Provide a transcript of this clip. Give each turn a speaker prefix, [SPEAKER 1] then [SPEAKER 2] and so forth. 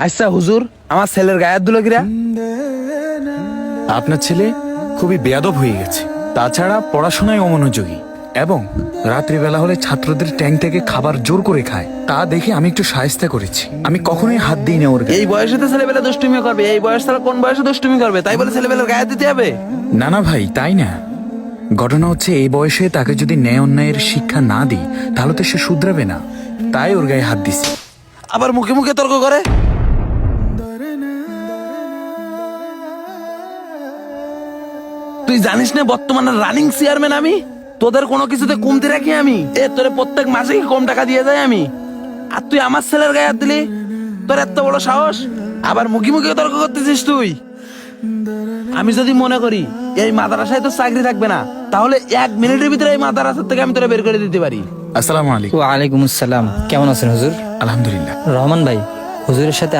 [SPEAKER 1] আচ্ছা হুজুর, আমার ছেলের গায়ে হাত দিল কিরা?
[SPEAKER 2] আপনার ছেলে খুবই বেয়াদব হয়ে গেছে, তাছাড়া পড়াশোনায় অমনোযোগী এবং রাত্রিবেলা হলে ছাত্রদের ট্যাঙ্ক থেকে খাবার জোর করে খায়। তা দেখে আমি একটু শায়েস্তা করেছি। আমি কখনোই হাত দিই না ওর গায়ে।
[SPEAKER 1] এই বয়সে তো ছেলেবেলা দুষ্টুমি করবে, এই বয়স ছাড়া কোন বয়সে দুষ্টুমি করবে? তাই বলে ছেলেবেলার গায়ে হাত দিতে হবে?
[SPEAKER 2] না না ভাই, তাই না। ঘটনা হচ্ছে এই বয়সে তাকে যদি ন্যায় অন্যায়ের শিক্ষা না দিই তাহলে তো সে শুধরাবে না, তাই ওর গায়ে হাত দিছি।
[SPEAKER 1] আবার মুখে মুখে তর্ক করে। তুই জানিস না বর্তমানে রানিং চেয়ারম্যান আমি? তোদের কোনো কিছুতে কমতি রাখি আমি? তোরে প্রত্যেক মাসে কি কম টাকা দিয়ে যাই আমি? আর তুই আমার ছেলের গায়ে হাত দিলি? তোর এত বড় সাহস? আবার মুখে মুখে তর্ক করতেছিস তুই? আমি যদি মনে করি এই মাদ্রাসায় তো চাকরি থাকবে না, তাহলে 1 মিনিটের ভিতরে এই মাদ্রাসা থেকে আমি তোরা বের করে দিতে পারি।
[SPEAKER 2] আসসালামু আলাইকুম।
[SPEAKER 3] ওয়ালাইকুম আসসালাম। কেমন আছেন হুজুর?
[SPEAKER 2] আলহামদুলিল্লাহ।
[SPEAKER 3] রহমান ভাই, হুজুরের সাথে